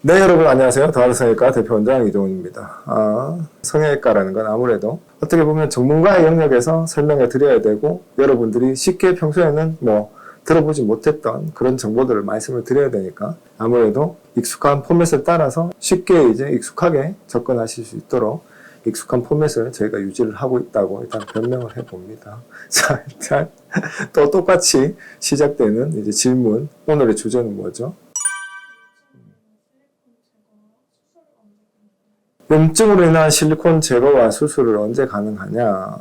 네, 여러분 안녕하세요. 더하루성형외과 대표원장 이동훈입니다. 성형외과라는 건 아무래도 어떻게 보면 전문가의 영역에서 설명해 드려야 되고, 여러분들이 쉽게 평소에는 들어보지 못했던 그런 정보들을 말씀을 드려야 되니까 아무래도 익숙한 포맷을 따라서 쉽게 이제 익숙하게 접근하실 수 있도록 익숙한 포맷을 저희가 유지를 하고 있다고 일단 변명을 해봅니다. 자, 일단 또 똑같이 시작되는 이제 질문, 오늘의 주제는 뭐죠? 염증으로 인한 실리콘 제거와 수술을 언제 가능하냐?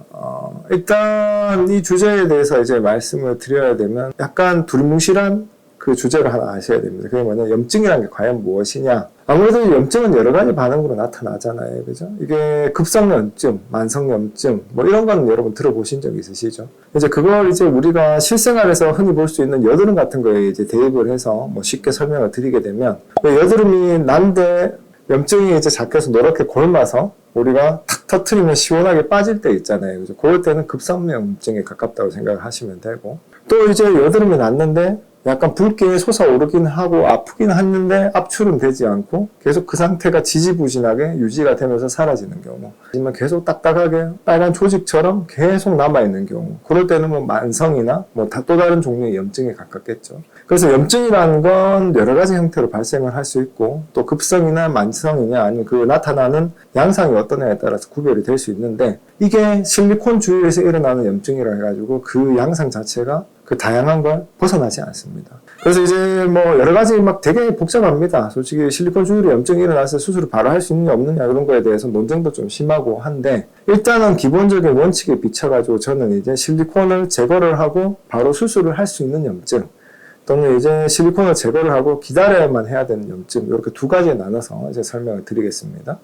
일단 이 주제에 대해서 이제 말씀을 드려야 되면 약간 두리뭉실한 그 주제를 하나 아셔야 됩니다. 그게 뭐냐? 염증이라는 게 과연 무엇이냐? 아무래도 염증은 여러 가지 반응으로 나타나잖아요. 그죠? 이게 급성염증, 만성염증, 이런 거는 여러분 들어보신 적 있으시죠? 이제 그걸 이제 우리가 실생활에서 흔히 볼 수 있는 여드름 같은 거에 이제 대입을 해서 쉽게 설명을 드리게 되면, 여드름이 난데 염증이 이제 작게서 노랗게 골마서 우리가 탁 터트리면 시원하게 빠질 때 있잖아요. 그죠? 그럴 때는 급성염증에 가깝다고 생각을 하시면 되고, 또 이제 여드름이 났는데 약간 붉게 솟아오르긴 하고 아프긴 했는데 압출은 되지 않고 계속 그 상태가 지지부진하게 유지가 되면서 사라지는 경우, 하지만 계속 딱딱하게 빨간 조직처럼 계속 남아있는 경우, 그럴 때는 만성이나 또 다른 종류의 염증에 가깝겠죠. 그래서 염증이라는 건 여러 가지 형태로 발생을 할 수 있고, 또 급성이나 만성이냐 아니면 그 나타나는 양상이 어떠냐에 따라서 구별이 될 수 있는데, 이게 실리콘 주위에서 일어나는 염증이라 해가지고 그 양상 자체가 그 다양한 걸 벗어나지 않습니다. 그래서 이제 여러 가지 되게 복잡합니다. 솔직히 실리콘 주위로 염증이 일어나서 수술을 바로 할 수 있느냐 없느냐 이런 거에 대해서 논쟁도 좀 심하고 한데, 일단은 기본적인 원칙에 비춰가지고 저는 이제 실리콘을 제거를 하고 바로 수술을 할 수 있는 염증, 또는 이제 실리콘을 제거를 하고 기다려야만 해야 되는 염증, 이렇게 두 가지에 나눠서 이제 설명을 드리겠습니다.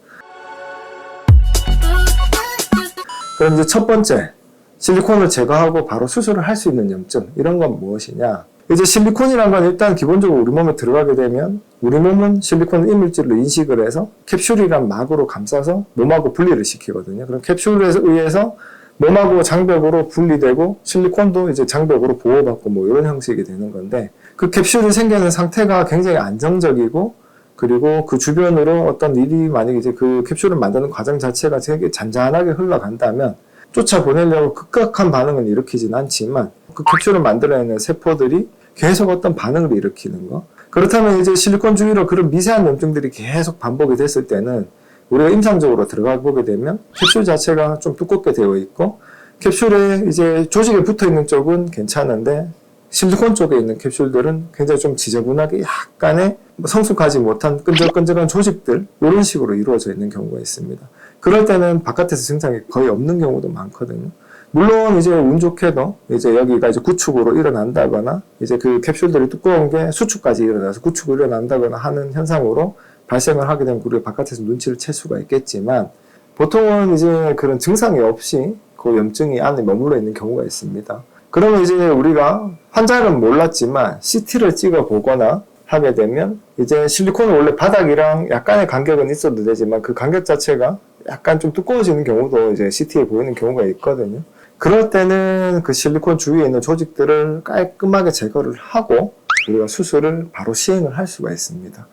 그럼 이제 첫 번째, 실리콘을 제거하고 바로 수술을 할 수 있는 염증, 이런 건 무엇이냐? 이제 실리콘이란 건 일단 기본적으로 우리 몸에 들어가게 되면, 우리 몸은 실리콘 이물질로 인식을 해서 캡슐이란 막으로 감싸서 몸하고 분리를 시키거든요. 그럼 캡슐에 의해서 몸하고 장벽으로 분리되고 실리콘도 이제 장벽으로 보호받고 이런 형식이 되는 건데, 그 캡슐이 생기는 상태가 굉장히 안정적이고, 그리고 그 주변으로 어떤 일이 만약에 이제 그 캡슐을 만드는 과정 자체가 되게 잔잔하게 흘러간다면 쫓아보내려고 급격한 반응을 일으키진 않지만, 그 캡슐을 만들어내는 세포들이 계속 어떤 반응을 일으키는 거. 그렇다면 이제 실리콘 주위로 그런 미세한 염증들이 계속 반복이 됐을 때는 우리가 임상적으로 들어가 보게 되면 캡슐 자체가 좀 두껍게 되어 있고, 캡슐에 이제 조직에 붙어 있는 쪽은 괜찮은데 실리콘 쪽에 있는 캡슐들은 굉장히 좀 지저분하게 약간의 성숙하지 못한 끈적끈적한 조직들, 이런 식으로 이루어져 있는 경우가 있습니다. 그럴 때는 바깥에서 증상이 거의 없는 경우도 많거든요. 물론 이제 운 좋게도 이제 여기가 이제 구축으로 일어난다거나, 이제 그 캡슐들이 두꺼운 게 수축까지 일어나서 구축으로 일어난다거나 하는 현상으로 발생을 하게 되면 우리가 바깥에서 눈치를 챌 수가 있겠지만, 보통은 이제 그런 증상이 없이 그 염증이 안에 머물러 있는 경우가 있습니다. 그러면 이제 우리가 환자는 몰랐지만 CT를 찍어 보거나 하게 되면, 이제 실리콘은 원래 바닥이랑 약간의 간격은 있어도 되지만 그 간격 자체가 약간 좀 두꺼워지는 경우도 이제 CT에 보이는 경우가 있거든요. 그럴 때는 그 실리콘 주위에 있는 조직들을 깔끔하게 제거를 하고 우리가 수술을 바로 시행을 할 수가 있습니다.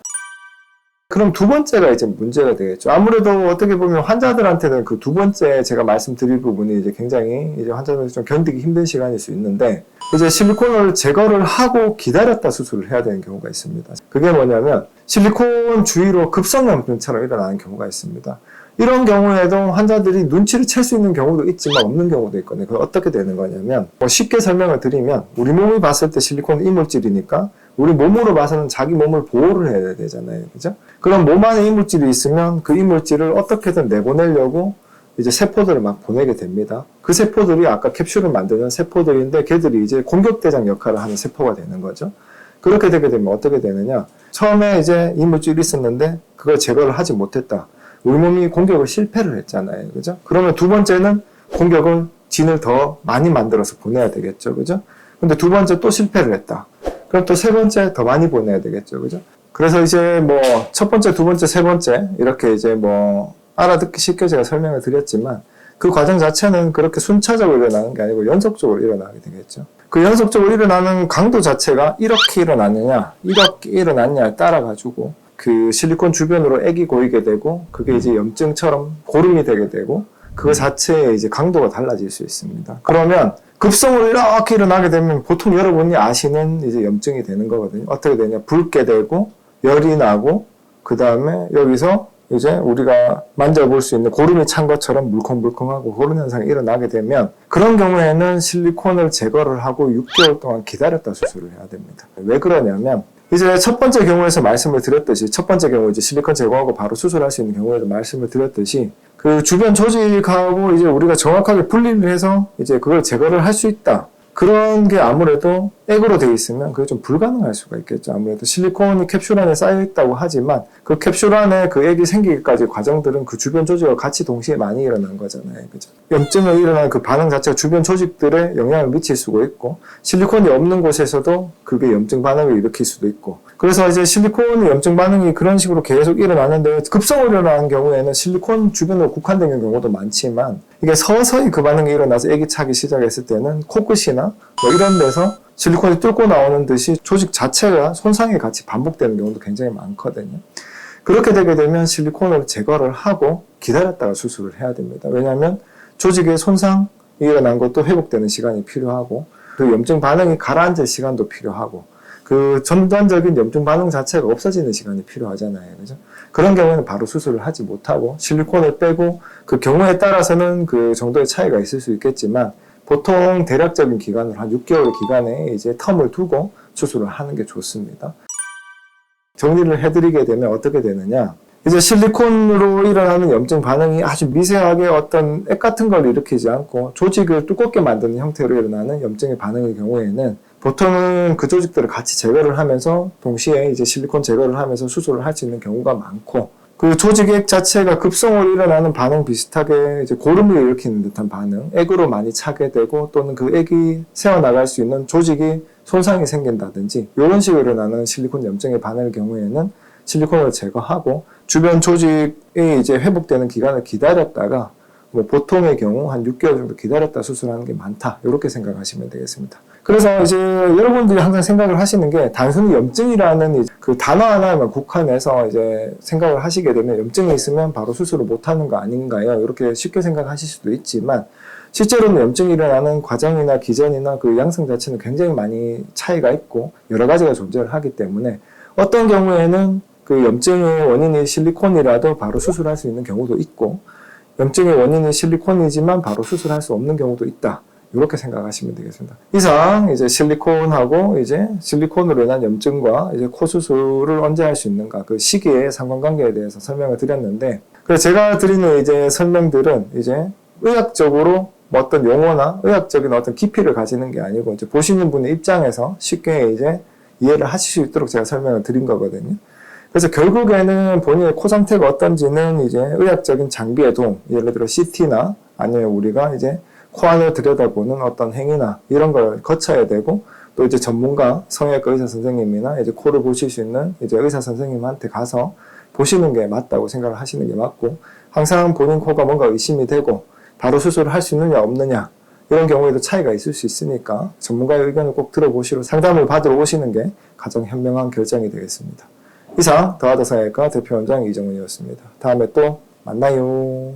그럼 두 번째가 이제 문제가 되겠죠. 아무래도 어떻게 보면 환자들한테는 그 두 번째 제가 말씀드릴 부분이 이제 굉장히 이제 환자들이 좀 견디기 힘든 시간일 수 있는데, 이제 실리콘을 제거를 하고 기다렸다 수술을 해야 되는 경우가 있습니다. 그게 뭐냐면 실리콘 주위로 급성염증처럼 일어나는 경우가 있습니다. 이런 경우에도 환자들이 눈치를 챌 수 있는 경우도 있지만 없는 경우도 있거든요. 그게 어떻게 되는 거냐면, 쉽게 설명을 드리면, 우리 몸이 봤을 때 실리콘은 이물질이니까 우리 몸으로 봐서는 자기 몸을 보호를 해야 되잖아요. 그죠? 그럼 몸 안에 이물질이 있으면 그 이물질을 어떻게든 내보내려고 이제 세포들을 막 보내게 됩니다. 그 세포들이 아까 캡슐을 만드는 세포들인데, 걔들이 이제 공격대장 역할을 하는 세포가 되는 거죠. 그렇게 되게 되면 어떻게 되느냐? 처음에 이제 이물질이 있었는데 그걸 제거를 하지 못했다. 우리 몸이 공격을 실패를 했잖아요. 그죠? 그러면 두 번째는 공격을 진을 더 많이 만들어서 보내야 되겠죠. 그죠? 근데 두 번째 또 실패를 했다. 그럼 또 세 번째 더 많이 보내야 되겠죠. 그죠? 그래서 이제 첫 번째, 두 번째, 세 번째 이렇게 이제 알아듣기 쉽게 제가 설명을 드렸지만, 그 과정 자체는 그렇게 순차적으로 일어나는 게 아니고 연속적으로 일어나게 되겠죠. 그 연속적으로 일어나는 강도 자체가 이렇게 일어나느냐, 이렇게 일어났냐에 따라 가지고 그 실리콘 주변으로 액이 고이게 되고 그게 이제 염증처럼 고름이 되게 되고 그거 자체의 이제 강도가 달라질 수 있습니다. 그러면 급성으로 이렇게 일어나게 되면 보통 여러분이 아시는 이제 염증이 되는 거거든요. 어떻게 되냐? 붉게 되고 열이 나고 그 다음에 여기서 이제 우리가 만져볼 수 있는 고름이 찬 것처럼 물컹물컹하고 그런 현상이 일어나게 되면 그런 경우에는 실리콘을 제거를 하고 6개월 동안 기다렸다 수술을 해야 됩니다. 왜 그러냐면 이제 첫 번째 경우에서 말씀을 드렸듯이 첫 번째 경우 이제 실리콘 제거하고 바로 수술할 수 있는 경우에도 말씀을 드렸듯이 그 주변 조직하고 이제 우리가 정확하게 분리를 해서 이제 그걸 제거를 할 수 있다. 그런 게 아무래도 액으로 되어 있으면 그게 좀 불가능할 수가 있겠죠. 아무래도 실리콘이 캡슐 안에 쌓여 있다고 하지만 그 캡슐 안에 그 액이 생기기까지 과정들은 그 주변 조직과 같이 동시에 많이 일어난 거잖아요. 그죠? 염증을 일어나는 그 반응 자체가 주변 조직들에 영향을 미칠 수가 있고 실리콘이 없는 곳에서도 그게 염증 반응을 일으킬 수도 있고 그래서 이제 실리콘 염증 반응이 그런 식으로 계속 일어나는데 급성으로 일어나는 경우에는 실리콘 주변으로 국한되는 경우도 많지만 이게 서서히 그 반응이 일어나서 액이 차기 시작했을 때는 코끝이나 뭐 이런 데서 실리콘이 뚫고 나오는 듯이 조직 자체가 손상이 같이 반복되는 경우도 굉장히 많거든요. 그렇게 되게 되면 실리콘을 제거를 하고 기다렸다가 수술을 해야 됩니다. 왜냐하면 조직의 손상이 일어난 것도 회복되는 시간이 필요하고 그 염증 반응이 가라앉을 시간도 필요하고 그 전반적인 염증 반응 자체가 없어지는 시간이 필요하잖아요. 그죠? 그런 경우에는 바로 수술을 하지 못하고 실리콘을 빼고 그 경우에 따라서는 그 정도의 차이가 있을 수 있겠지만 보통 대략적인 기간을 한 6개월 기간에 이제 텀을 두고 수술을 하는 게 좋습니다. 정리를 해드리게 되면 어떻게 되느냐. 이제 실리콘으로 일어나는 염증 반응이 아주 미세하게 어떤 액 같은 걸 일으키지 않고 조직을 두껍게 만드는 형태로 일어나는 염증의 반응의 경우에는 보통은 그 조직들을 같이 제거를 하면서 동시에 이제 실리콘 제거를 하면서 수술을 할 수 있는 경우가 많고 그 조직액 자체가 급성으로 일어나는 반응 비슷하게 이제 고름을 일으키는 듯한 반응, 액으로 많이 차게 되고 또는 그 액이 새어나갈 수 있는 조직이 손상이 생긴다든지 이런 식으로 일어나는 실리콘 염증의 반응의 경우에는 실리콘을 제거하고 주변 조직이 이제 회복되는 기간을 기다렸다가 뭐 보통의 경우 한 6개월 정도 기다렸다 수술하는 게 많다. 이렇게 생각하시면 되겠습니다. 그래서 이제 여러분들이 항상 생각을 하시는 게 단순히 염증이라는 그 단어 하나만 국한해서 이제 생각을 하시게 되면 염증이 있으면 바로 수술을 못하는 거 아닌가요? 이렇게 쉽게 생각하실 수도 있지만 실제로는 염증이 일어나는 과정이나 기전이나 그 양상 자체는 굉장히 많이 차이가 있고 여러 가지가 존재를 하기 때문에 어떤 경우에는 그 염증의 원인이 실리콘이라도 바로 수술할 수 있는 경우도 있고 염증의 원인이 실리콘이지만 바로 수술할 수 없는 경우도 있다. 이렇게 생각하시면 되겠습니다. 이상 이제 실리콘하고 이제 실리콘으로 인한 염증과 이제 코 수술을 언제 할 수 있는가 그 시기의 상관관계에 대해서 설명을 드렸는데 그래서 제가 드리는 이제 설명들은 이제 의학적으로 뭐 어떤 용어나 의학적인 어떤 깊이를 가지는 게 아니고 이제 보시는 분의 입장에서 쉽게 이제 이해를 하실 수 있도록 제가 설명을 드린 거거든요. 그래서 결국에는 본인의 코 상태가 어떤지는 이제 의학적인 장비의 도움, 예를 들어 CT나 아니면 우리가 이제 코 안을 들여다보는 어떤 행위나 이런 걸 거쳐야 되고 또 이제 전문가, 성형외과 의사 선생님이나 이제 코를 보실 수 있는 이제 의사 선생님한테 가서 보시는 게 맞다고 생각을 하시는 게 맞고 항상 본인 코가 뭔가 의심이 되고 바로 수술을 할 수 있느냐 없느냐 이런 경우에도 차이가 있을 수 있으니까 전문가의 의견을 꼭 들어보시고 상담을 받으러 오시는 게 가장 현명한 결정이 되겠습니다. 이상 더하더 성형외과 대표원장 이정훈이었습니다. 다음에 또 만나요.